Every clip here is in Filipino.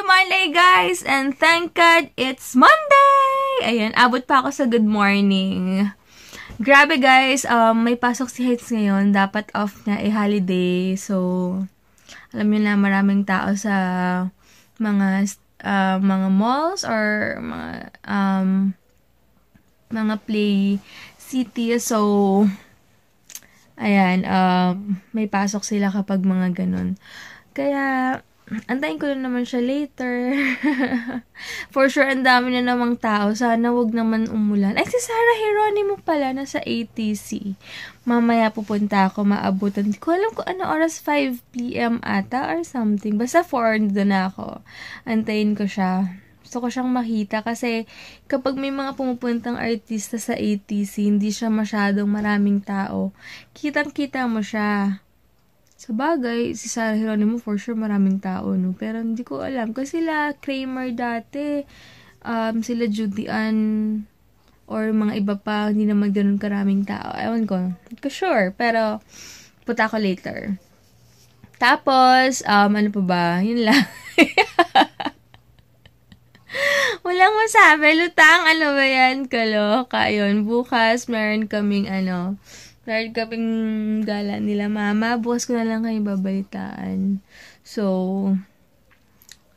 Monday, guys! And thank God, it's Monday! Ayan, abot pa ako sa good morning. Grabe, guys. May pasok si Heights ngayon. Dapat off na holiday. So, alam niyo na, maraming tao sa mga malls or mga play city. So, ayan, may pasok sila kapag mga ganun. Kaya, antayin ko na naman siya later. For sure, ang dami na namang tao. Sana wag naman umulan. Ay, si Sarah Geronimo pala, nasa ATC. Mamaya pupunta ako, maabutan. Hindi ko alam kung ano oras, 5 p.m. ata or something. Basta 4, doon na ako. Antayin ko siya. Gusto ko siyang makita kasi kapag may mga pumupuntang artista sa ATC, hindi siya masyadong maraming tao. Kitang-kita mo siya. Sa bagay, si Sarah Geronimo for sure maraming tao, no? Pero hindi ko alam. Kasi sila Kramer dati, sila Judy Ann, or mga iba pa, hindi naman ganun karaming tao. Ewan ko. Hindi ko sure. Pero, punta ako later. Tapos, ano pa ba? Yun lang. Walang masabi. Lutang, ano ba yan? Kaloka. Yun. Bukas, meron kaming gala nila mama. Bukas ko na lang kayo babalitaan. So,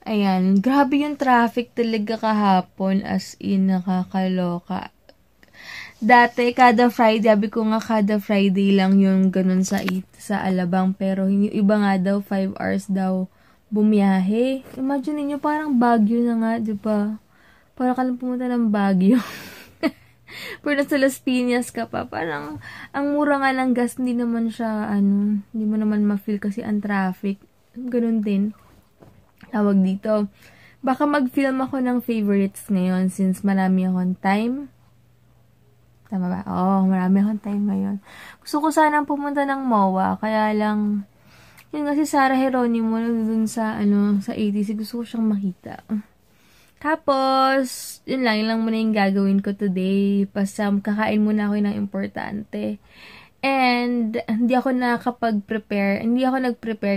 ayan. Grabe yung traffic talaga kahapon. As in, nakakaloka. Dati, kada Friday, sabi ko nga kada Friday lang yung ganun sa Alabang. Pero yung iba nga daw, 5 hours daw bumiyahe. Imagine niyo parang Baguio na nga, di ba? Parang ka lang pumunta ng Baguio. Pero nasa Las Piñas ka pa, parang ang mura nga ng gas, hindi naman siya, hindi mo naman ma-feel kasi ang traffic. Ganun din. Tawag dito. Baka mag-film ako ng favorites ngayon since marami akong time. Tama ba? Oo, marami akong time ngayon. Gusto ko sanang pumunta ng MOA, kaya lang, yun nga si Sarah Geronimo dun sa, sa ATC, gusto ko siyang makita. Tapos, yun lang muna yung gagawin ko today. Kakain muna ako ng importante. And, hindi ako nag-prepare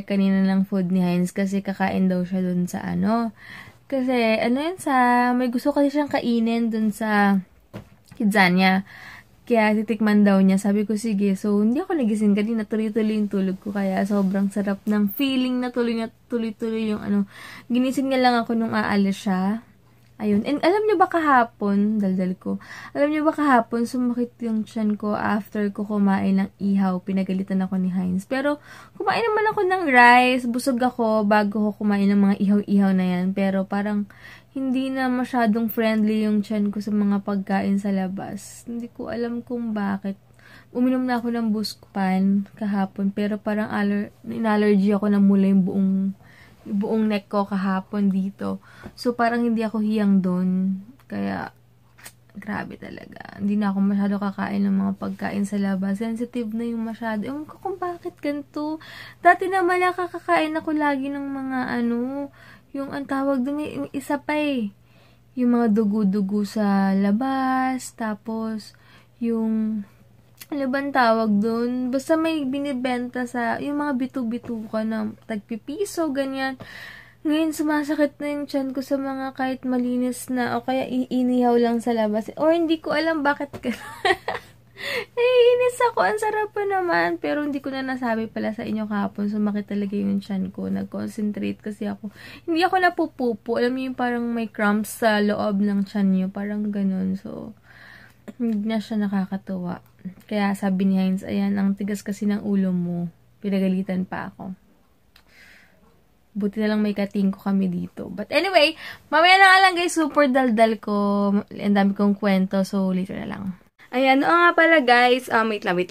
kanina ng food ni Heinz kasi kakain daw siya dun sa Kasi, may gusto kasi siyang kainin dun sa Kidzania. Kaya titikman daw niya. Sabi ko, sige. So, hindi ako nagising kanina. Tuloy-tuloy yung tulog ko. Kaya sobrang sarap ng feeling na tuloy-tuloy yung Ginising niya lang ako nung aalis siya. Ayun. And alam niyo ba kahapon, daldal ko, alam niyo ba kahapon, sumakit yung tiyan ko after ko kumain ng ihaw. Pinagalitan ako ni Heinz. Pero, kumain naman ako ng rice. Busog ako bago ko kumain ng mga ihaw-ihaw na yan. Pero parang, hindi na masyadong friendly yung tiyan ko sa mga pagkain sa labas. Hindi ko alam kung bakit. Uminom na ako ng Buscopan kahapon, pero parang in-allergy ako na mula yung buong neck ko kahapon dito. So, parang hindi ako hiyang doon. Kaya, grabe talaga. Hindi na ako masyado kakain ng mga pagkain sa labas. Sensitive na yung masyado. Ewan ko kung bakit ganito. Dati naman nakakakain ako lagi ng mga yung ang tawag doon, yung isa pa yung mga dugo-dugo sa labas, tapos yung ano bang tawag doon, basta may binibenta yung mga bitu-bituka na tagpipiso, ganyan. Ngayon sumasakit na yung tiyan ko sa mga kahit malinis na o kaya inihaw lang sa labas, or hindi ko alam bakit inis ako, ang sarap pa naman. Pero hindi ko na nasabi pala sa inyo kahapon, sumakit talaga yung tiyan ko. Nag-concentrate kasi ako. Hindi ako napupupo. Alam mo yung parang may cramps sa loob ng tiyan nyo. Parang ganun. So, hindi na siya nakakatuwa. Kaya sabi ni Heinz, ayan, ang tigas kasi ng ulo mo. Pinagalitan pa ako. Buti na lang may kating ko kami dito. But anyway, mamaya na nga lang guys, super daldal ko. Ang dami kong kwento. So, later na lang. Ayan, nga pala guys, wait lang. 14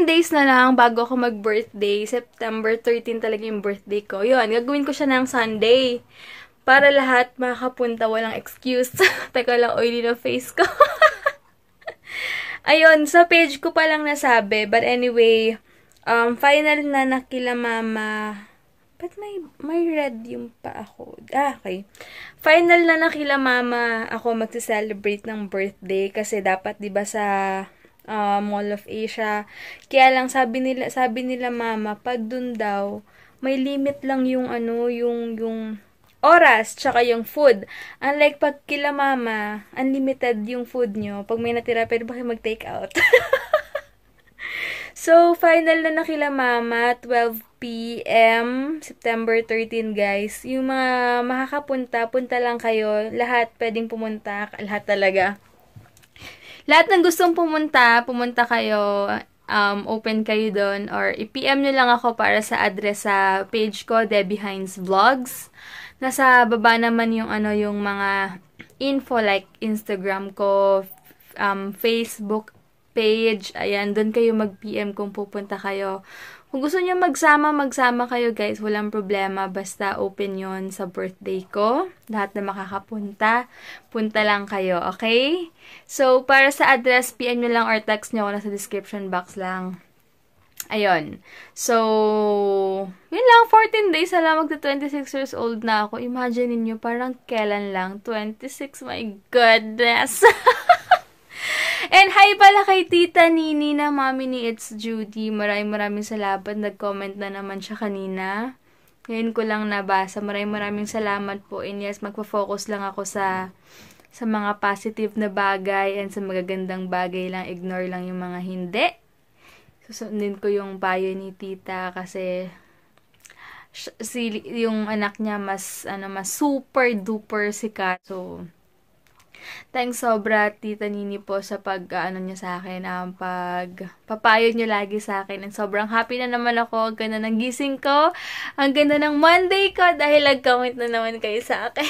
days na lang bago ako mag-birthday. September 13 talaga yung birthday ko. Yun, gagawin ko siya ng Sunday. Para lahat makapunta, walang excuse. Teka lang, oily na face ko. Ayun, sa page ko pa lang nasabi. But anyway, final na nakila mama. Ba't may red yung pa ako? Okay. Final na nakila mama ako magse-celebrate ng birthday kasi dapat 'di ba sa Mall of Asia. Kaya lang sabi nila mama, pag dun daw may limit lang yung yung oras, tsaka yung food. Unlike pag kila mama, unlimited yung food nyo. Pag may natira, pwede ba kayo mag-take out? So, final na kila mama, 12 p.m. September 13, guys. Yung mga makakapunta, punta lang kayo. Lahat pwedeng pumunta. Lahat talaga. Lahat ng gustong pumunta, pumunta kayo. Open kayo doon. Or i-PM nyo lang ako para sa address sa page ko, Debbie Hines Vlogs. Nasa baba naman yung yung mga info like Instagram ko, Facebook page. Ayan, doon kayo mag-PM kung pupunta kayo. Kung gusto niyo magsama kayo, guys. Walang problema. Basta open yon sa birthday ko. Lahat na makakapunta, punta lang kayo. Okay? So, para sa address, PM nyo lang or text nyo ako nasa description box lang. Ayun. So, yun lang. 14 days na lang. Magta-26 years old na ako. Imagine niyo parang kailan lang. 26. My goodness. And hi pala kay Tita Nini na mami ni It's Judy. Maraming salamat. Nag-comment na naman siya kanina. Ngayon ko lang nabasa. Maraming salamat po. And yes, magpo-focus lang ako sa mga positive na bagay and sa magagandang bagay lang. Ignore lang yung mga hindi. Susundin ko yung payo ni Tita kasi yung anak niya mas super duper sikat. So, thanks sobra, Tita Nini po, sa niya sa akin, papayo niyo lagi sa akin. And sobrang happy na naman ako. Ang ganda ng gising ko. Ang ganda ng Monday ko dahil nag-comment na naman kayo sa akin.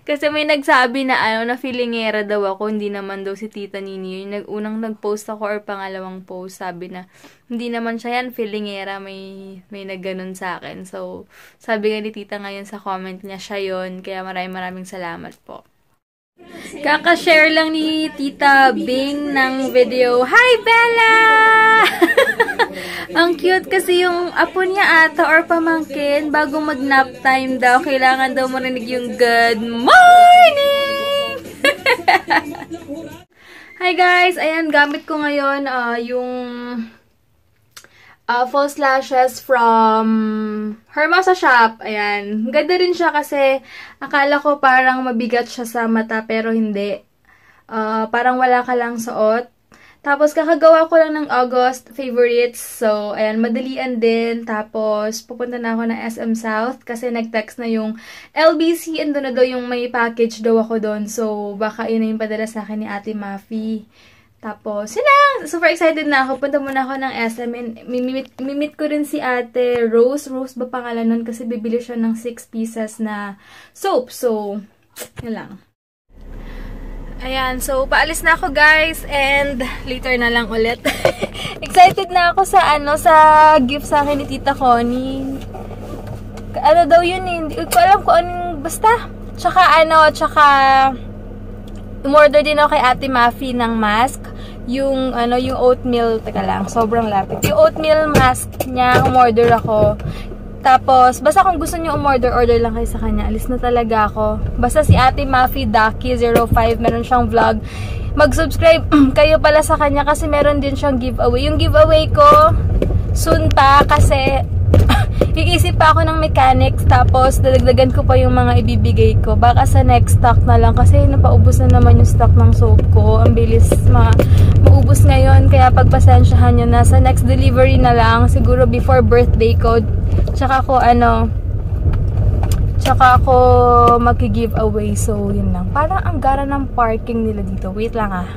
Kasi may nagsabi na na feelingera daw ako. Hindi naman daw si Tita Nini. Yung unang nag-post ako or pangalawang post, sabi na hindi naman siya yan, feelingera. May nagganon sa akin. So, sabi nga ni Tita ngayon sa comment niya, siya yun. Kaya maraming salamat po. Kaka-share lang ni Tita Bing ng video. Hi, Bella! Ang cute kasi yung apo niya ata or pamangkin, bago mag-nap time daw, kailangan daw marinig yung good morning! Hi guys! Ayan, gamit ko ngayon yung false lashes from Hermosa Shop. Ayan. Ganda rin siya kasi akala ko parang mabigat siya sa mata pero hindi. Parang wala ka lang suot. Tapos kakagawa ko lang ng August favorites. So, ayan, madalian din. Tapos pupunta na ako ng SM South kasi nag-text na yung LBC and doon na daw yung may package daw ako doon. So, baka yun na yung padala sa akin ni Ate Mafi. Tapos, yun lang. Super excited na ako. Punta muna ako ng SM. And mimit ko rin si Ate Rose. Rose ba pangalan nun? Kasi bibili siya ng 6 pieces na soap. So, yun lang. Ayan. So, paalis na ako guys. And, later na lang ulit. Excited na ako sa sa gift sa akin ni Tita Connie. Ano daw yun eh. Hindi ko alam kung anong basta. Tsaka umorder din ako kay Ate Mafi ng mask. Yung oatmeal, teka lang, sobrang lapit. Yung oatmeal mask niya, umorder ako. Tapos, basta kung gusto niyo umorder, order lang kayo sa kanya. Alis na talaga ako. Basta si Ate Mafi Daki05, meron siyang vlog. Mag-subscribe kayo pala sa kanya kasi meron din siyang giveaway. Yung giveaway ko, soon pa kasi iisip pa ako ng mechanics, tapos dadagdagan ko pa yung mga ibibigay ko. Baka sa next stock na lang kasi napaubos na naman yung stock ng soap ko. Ang bilis maubos ngayon, kaya pagpasensyahan nyo na. Sa next delivery na lang, siguro before birthday ko. Tsaka ako mag-giveaway. So, yun lang. Parang ang gara ng parking nila dito. Wait lang ah.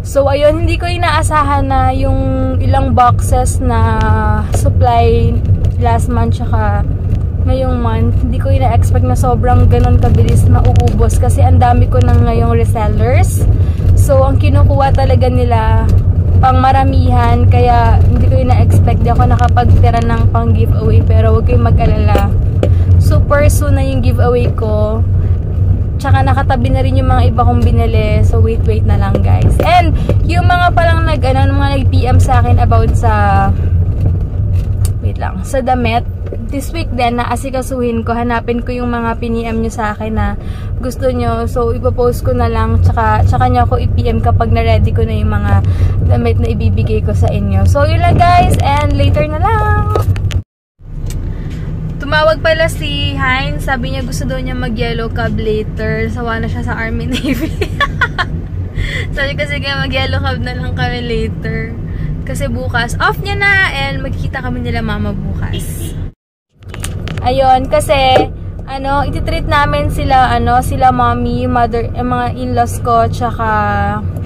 So, ayun, hindi ko inaasahan na yung ilang boxes na supply last month tsaka ngayong month. Hindi ko ina-expect na sobrang ganun kabilis mauubos kasi ang dami ko ng ngayong resellers. So, ang kinukuha talaga nila pang maramihan kaya hindi ko ina-expect. Di ako nakapagtira ng pang giveaway pero huwag kayong mag-alala. Super soon na yung giveaway ko. Tsaka nakatabi na rin yung mga iba kong binili. So, wait na lang, guys. And, yung mga palang nag-PM sa akin about sa, sa damit. this week din na asikasuhin ko, hanapin ko yung mga piniem nyo sa akin na gusto nyo. So, ipopost ko na lang, tsaka nyo ako i-PM kapag na-ready ko na yung mga damit na ibibigay ko sa inyo. So, yun lang guys, and later na lang! Tumawag pala si Hines, sabi niya gusto daw niya mag-yellow cab later. Sawa na siya sa Army Navy. Sabi kasi kaya mag-yellow cab na lang kami later. Kasi bukas, off niya na, and magkikita kami nila mama bukas. Ayun, kasi, ititreat namin sila, sila mommy, mother, mga in-laws ko, tsaka,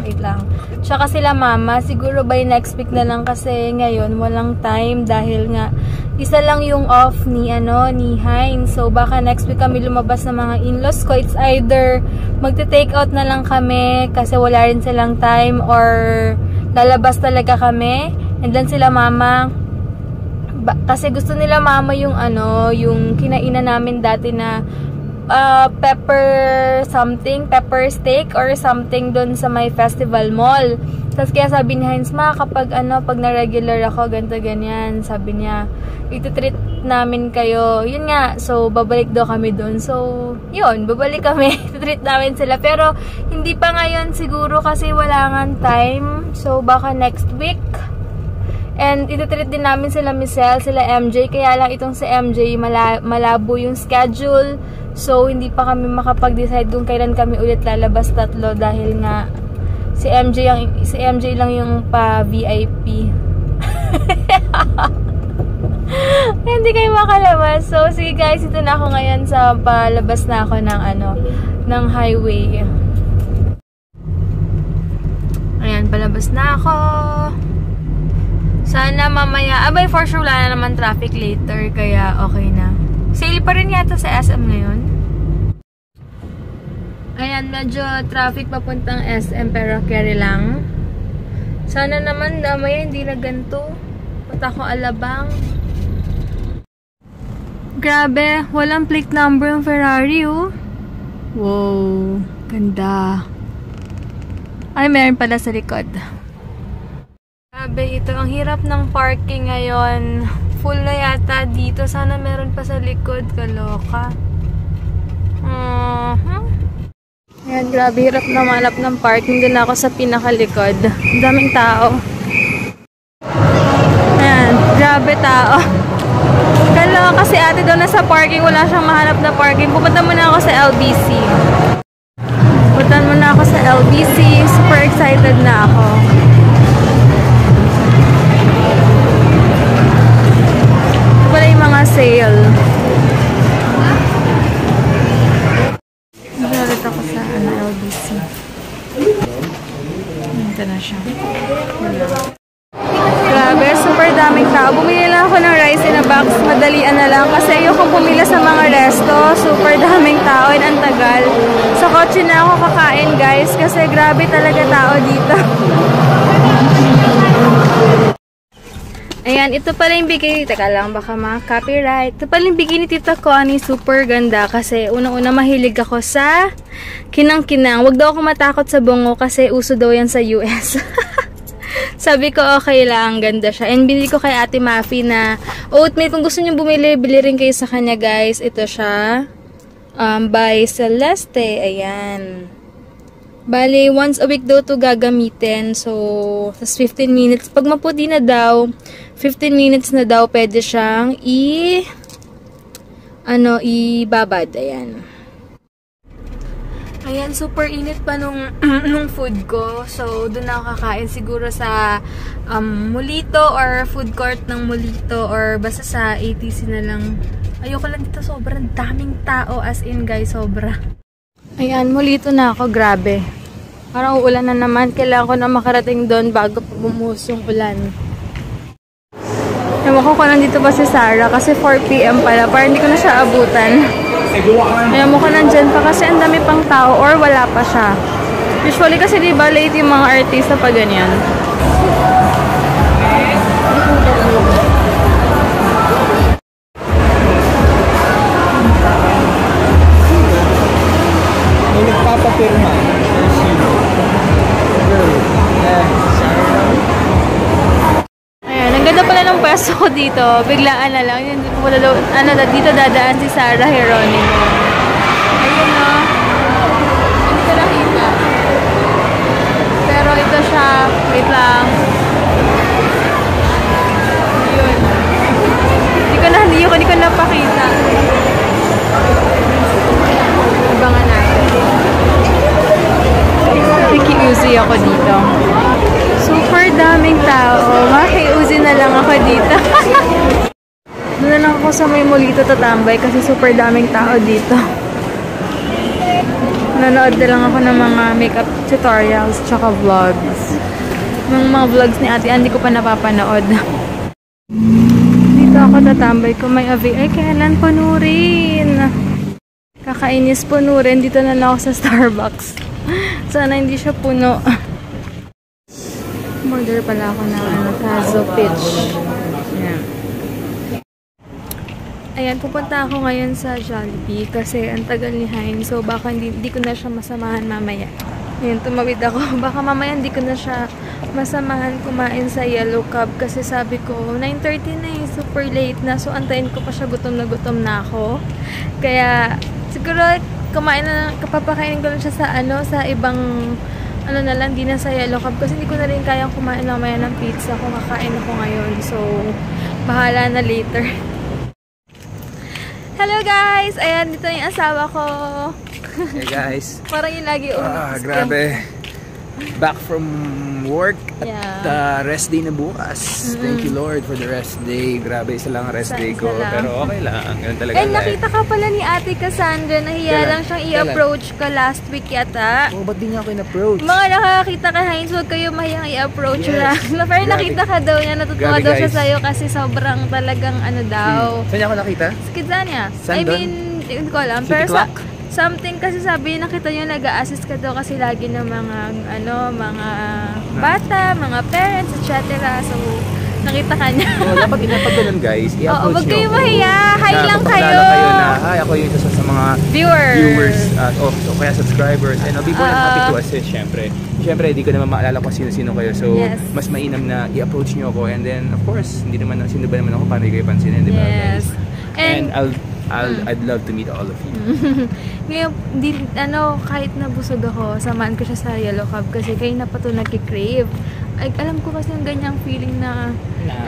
wait lang, tsaka sila mama, siguro by next week na lang kasi ngayon, walang time, dahil nga, isa lang yung off ni, ni Hines, so baka next week kami lumabas ng mga in-laws ko, it's either, magte-take out na lang kami, kasi wala rin silang time, or, lalabas talaga kami, and then sila mama, kasi gusto nila mama yung yung kinainan namin dati na pepper steak or something doon sa may festival mall. Tapos kaya sabi ni Hines, ma, kapag pag na-regular ako, ganito ganyan, sabi niya, iti-treat namin kayo. Yun nga, so babalik daw kami doon. So, yun, babalik kami, iti-treat namin sila. Pero, hindi pa ngayon siguro kasi wala nga time. So, baka next week. And ititreat din namin sila Michelle, sila MJ. Kaya lang itong si MJ, malabo yung schedule. So, hindi pa kami makapag-decide kung kailan kami ulit lalabas tatlo. Dahil nga, si MJ lang yung pa-VIP. Hindi kayo makalabas. So, sige guys, ito na ako ngayon sa palabas na ako ng ng highway. Ayan, palabas na ako. Sana mamaya, abay for sure wala na naman traffic later, kaya okay na. Sale pa rin yata sa SM ngayon. Ayan, medyo traffic papuntang SM pero carry lang. Sana naman mamaya hindi na ganito. Punta ko Alabang. Grabe, walang plate number yung Ferrari, oh. Wow, ganda. Ay, meron pala sa likod. Grabe, ito ang hirap ng parking ngayon. Full na yata dito. Sana meron pa sa likod. Kaloka. Ayan, grabe, hirap na malap ng parking. Doon ako sa pinakalikod. Daming tao. Ayan, grabe tao. Kaloka si ate daw na sa parking. Wala siyang mahanap na parking. Pupunta muna ako sa LBC. Pupunta muna ako sa LBC. Super excited na ako. Wala yung mga sale. Nalit ako sa LBC. Ito na siya. Grabe, super daming tao. Bumili lang ako ng rice in a box. Madalian na lang. Kasi ayokong pumila sa mga resto. Super daming tao and ang tagal. Sa kotse na ako kakain guys. Kasi grabe talaga tao dito. Ayan, ito pala yung bigay. Teka lang, baka ma-copyright. Ito pala yung bigay ni Tita Connie. Super ganda. Kasi unang-una mahilig ako sa kinang-kinang. Huwag daw ako matakot sa bungo kasi uso daw yan sa US. Sabi ko, okay lang. Ganda siya. And binili ko kay Ate Mafi na oatmeal. Kung gusto niyo bumili, bili rin kayo sa kanya, guys. Ito siya. By Celeste. Ayan. Bale, once a week daw to gagamitin. So, tas 15 minutes. Pag maputi na daw, 15 minutes na daw, pwede siyang ibabad. Ayan. Ayan, super init pa nung food ko. So, doon ako kakain siguro sa Mulito or food court ng Mulito or basta sa ATC na lang. Ayoko lang dito, sobrang daming tao. As in, guys, sobra. Ayan, Mulito na ako. Grabe. Parang uulan na naman. Kailangan ko na makarating doon bago pa bumuhos yung ulan. Ewan ko kung nandito ba si Sarah kasi 4 PM pala. Parang hindi ko na siya abutan. Ayan mo ko nandyan pa kasi ang dami pang tao or wala pa siya. Usually kasi diba late yung mga artista pa ganyan. May nagpapapirma. Ayan, ang ganda pala ng anong pwesto ko dito. Biglaan na lang. Yun, dito dadaan si Sarah Geronimo. Ayun no. Hindi ko nakita. Pero ito siya. Wait lang. Yun. Hindi ko napakita. Abangan natin. Nakikiuzi ako dito. Super daming tao. Makiuzi na lang ako dito. Doon na lang ako sa may Molito tatambay kasi super daming tao dito. Nanood na lang ako ng mga makeup tutorials tsaka vlogs. Yung mga vlogs ni Ate Ann, hindi ko pa napapanood. Dito ako tatambay kung may ay kailan punurin. Kakainis punurin. Dito na lang ako sa Starbucks. Sana hindi siya puno. Order pala ako ng Tazo Peach. Ayan, pupunta ako ngayon sa Jollibee kasi ang tagal ni Heinz. So, baka hindi ko na siya masamahan mamaya. Ayan, tumawid ako. Baka mamaya hindi ko na siya masamahan kumain sa Yellow Cab kasi sabi ko, 9:30 na eh, super late na. So, antayin ko pa siya, gutom na ako. Kaya, siguro, kapapakainin ko lang siya sa ibang na lang, di na sa Yellow Cab kasi hindi ko na rin kayang kumain mamaya ng pizza kung kakain ako ngayon. So, bahala na later. Hello guys! Ayan, dito yung asawa ko. Hey guys. Parang yung lagi grabe. Back from work at rest day na bukas. Thank you Lord for the rest day. Grabe, isa lang rest day ko. Pero okay lang. Ganun talaga. Eh, nakita ka pala ni Ate Cassandra. Nahiya lang siyang i-approach ka last week yata. Oh, ba't di niya ako in-approach? Mga nakakita ka, Heinz, huwag kayo mahiyang i-approach lang. Pero nakita ka daw niya, natutuwa daw siya sa'yo kasi sobrang talagang daw. Saan niya ako nakita? Sa Kidzania. I mean, hindi ko alam. City Pero Clock? something kasi sabi, nakita niyo nag-a-assist ka daw kasi lagi ng mga mga bata, mga parents, etc. So, nakita ka niya. Dapat inapagdalan guys. I-approach Oo, wag niyo kayo ako. mahiya. Hi lang kayo. Hi, ako yung isa sa mga viewers. So kaya subscribers. And I'll be more than happy to assist, syempre. Syempre, hindi ko naman maalala kung sino-sino kayo. So, mas mainam na i-approach niyo ako. And then, of course, sino ba naman ako para kayo pansinin, di ba? Yes. And I'd love to meet all of you. Ngayon, kahit nabusog ako, samahan ko siya sa Yellow Cab kasi kayo na pa ito nagkikrave. Ay, alam ko kasi yung ganyang feeling na,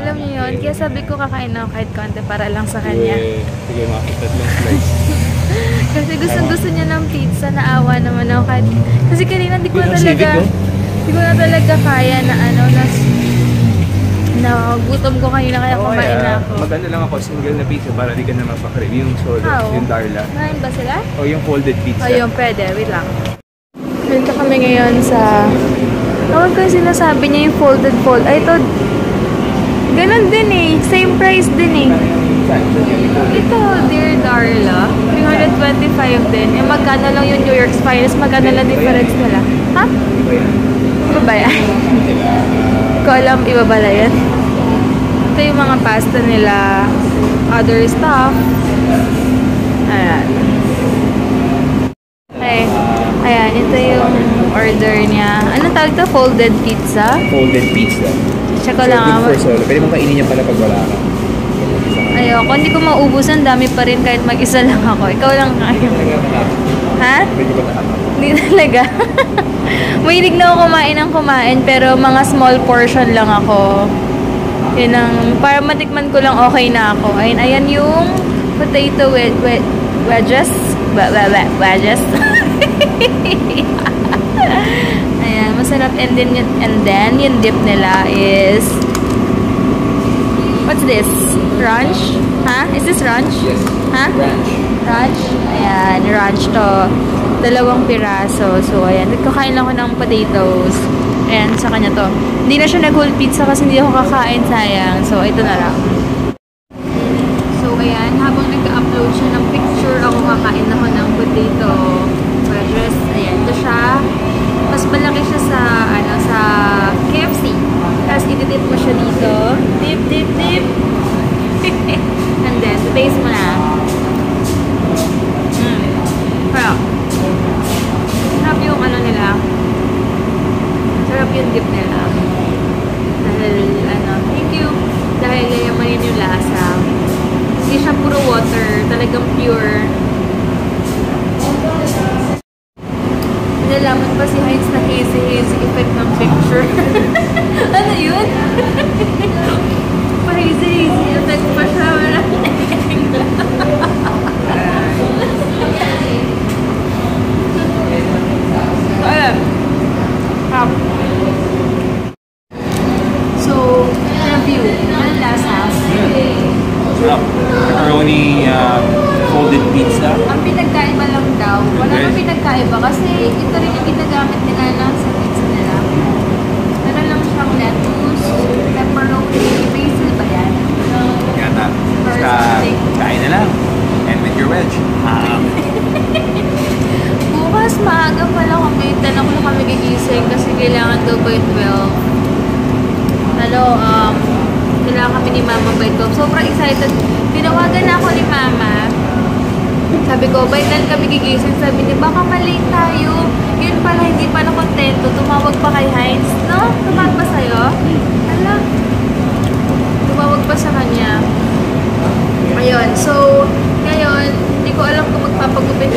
alam niyo yun. Kaya sabi ko kakain ako kahit konti para lang sa kanya. Sige, makakita lang slice. Kasi gusto niya ng pizza, naawa naman ako kahit, kasi kanina di ko na talaga kaya na gutom ko kanina kaya kumain na ako. Maganda lang ako, single na pizza para di ka na mapakrave. Yung solo, yung Darla. Kumain ba sila? O yung folded pizza. O yung pwede, wait lang. Dito kami ngayon sa, tawag ko yung sinasabi niya yung folded. Ay, ito, ganun din eh. Same price din eh. Ito, Dear Darla, 325 din. Eh, magkano lang yung New York's Finest, magkano lang difference nila. Ha? Iba ba yan? Ko alam, iba ba yan? Ito yung mga pasta nila, other stuff. Ayan. Okay. Ayan, ito yung order niya. Anong tawag ito? Folded pizza? Folded pizza. Check ko lang. Good for solo. Pwede mong kainin niya pala pag wala ka. Ayoko, hindi ko maubusan. Dami pa rin kahit mag-isa lang ako. Ikaw lang kayo. Ha? Hindi talaga. Mahilig na ako kumain pero mga small portion lang ako. Yun ang, para matikman ko lang okay na ako. Ayan yung potato wedges. Wedges. Ayan, masarap. And then, yung dip nila is, what's this? Ranch? Ha? Is this ranch? Yes. Ha? Ranch? Ayan, ranch to. 2 piraso. So, ayan. Nagkakain lang ako ng potatoes. Ayan, sa kanya to. Hindi na siya nag-whole pizza kasi hindi ako kakain. Sayang. So, ito na lang. So, ayan. Habang nag-upload siya ng picture, ako kakain ako ng potato wedges. Ayan. Ito siya. Mas malaki siya sa, sa KFC. Tapos, ititip mo siya dito. Dip, dip, dip. And then, taste mo na. Well, sarap yung nila. Sarap yung dip nila. Dahil, thank you. Dahil talagang pure. Nalaman pa si Heinz na hazy effect ng picture. Ano yun? Pa-hazy effect pa siya. So, ayan. So, review. Anong lasa? Sarap. Pepperoni folded pizza. Ang pinagkaiba lang daw. Wala nang pinagkaiba kasi ito rin yung ginagamit nila lang sa pizza nila. Meron lang siyang lettuce, pepperoni, basil ba yan? Yata. Basta kain na lang. And with your wedge. Bukas maaga pala kami. 10 ako na kami gigising kasi kailangan daw by 12. Kailangan kami ni Mama by 12. Sobrang excited. Tinawagan na ako ni Mama. Sabi ko, by 10 kami gigising. Sabi niya, baka malate tayo. Yun pala, hindi pa na kontento. Tumawag pa kay Heinz. No? Tumawag pa sa'yo? Hala. Tumawag pa sa kanya. Ayun. So, ngayon, hindi ko alam kung magpapagupit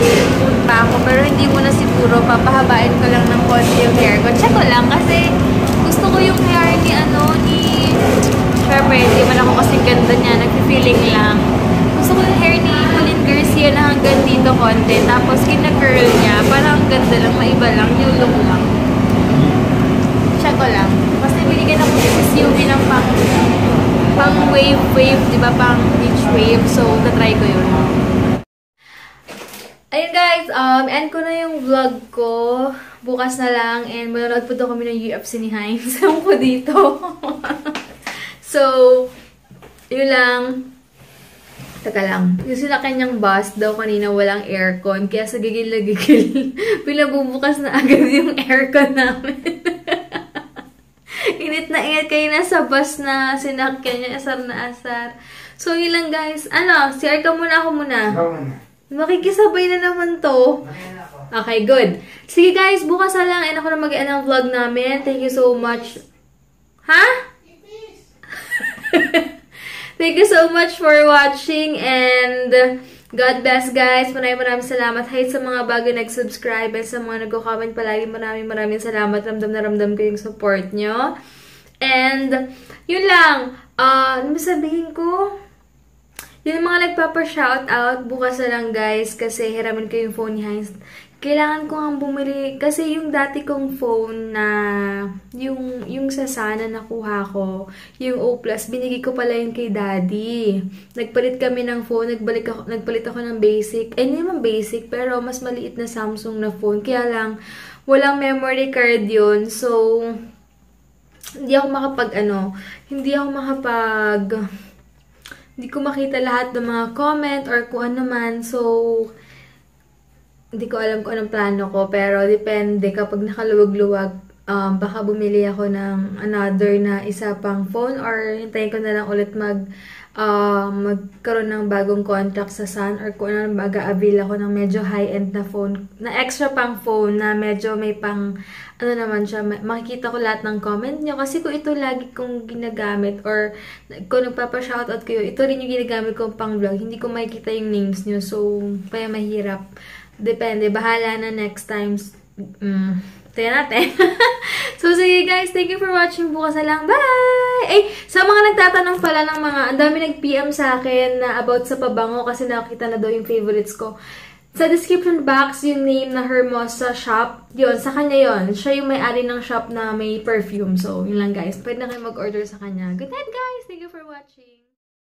pa ako. Pero hindi mo na siguro. Papahabain ko lang ng konti yung hair ko. Check ko lang kasi gusto ko yung hair ni syempre, hindi man ako kasing ganda niya. Nag-feeling lang. Gusto ko yung hair ni Pauline Garcia na hanggang dito konti. Tapos kina-curl niya. Parang ang ganda lang. Maiba lang. Yung look lang. Check ko lang. Kasi binigyan ako si SUV ng pang wave, diba? Pang beach wave. So, na-try ko yun. Ayun guys, end ko na yung vlog ko. Bukas na lang. And manonood po daw kami ng UFC ni Heinz. Ewan ko dito. So, yun lang. Taka lang. Yung sila kanyang bus daw kanina walang aircon. Kaya sa gigil na gigil, pinabubukas na agad yung aircon namin. Init na init kayo na sa bus na sinakyan niya. Asar na asar. So, yun lang guys. Ano, share ka muna ako muna. Makikisabay na naman to. Okay, good. Sige guys, bukas na lang. And ako na mag-end ang vlog namin. Thank you so much. Ha? Thank you so much for watching and God bless guys. Maraming salamat. Hi sa mga bago nag-subscribe and sa mga nagko-comment palagi. Maraming salamat. Ramdam na ramdam ko yung support nyo. And yun lang. Ano sabihin ko? Yung mga nagpapa-shoutout, bukas na lang guys kasi hiramin ko yung phone ni Heinz. Kailangan ko nga bumili kasi yung dati kong phone na yung sa sana nakuha ko, yung O+, binigay ko pala yun kay Daddy. Nagpalit kami ng phone, nagpalit ako ng basic. Hindi naman basic, pero mas maliit na Samsung na phone. Kaya lang, walang memory card yun. So, hindi ko makita lahat ng mga comment or kung ano man. So, hindi ko alam kung anong plano ko. Pero, depende. Kapag nakaluwag-luwag, baka bumili ako ng another na isa pang phone or hintayin ko na lang ulit magkaroon ng bagong contract sa Sun or kung ano mag-a-avail ako ng medyo high-end na phone. Na extra pang phone na medyo may pang ano naman siya, makikita ko lahat ng comment nyo. Kasi kung ito lagi kong ginagamit or kung nagpapa-shoutout kayo, ito rin yung ginagamit kong pang vlog. Hindi ko makikita yung names nyo. So, kaya mahirap. Depende. Bahala na next time. Tingnan natin. So, sige guys. Thank you for watching. Bukas na lang. Bye! Sa mga nagtatanong pala ng mga, ang dami nag-PM sa akin na about sa pabango kasi nakita na daw yung favorites ko. Sa description box, yung name na Hermosa shop, yun, sa kanya yun. Siya yung may-ari ng shop na may perfume. So, yun lang guys. Pwede na kayo mag-order sa kanya. Good night guys! Thank you for watching!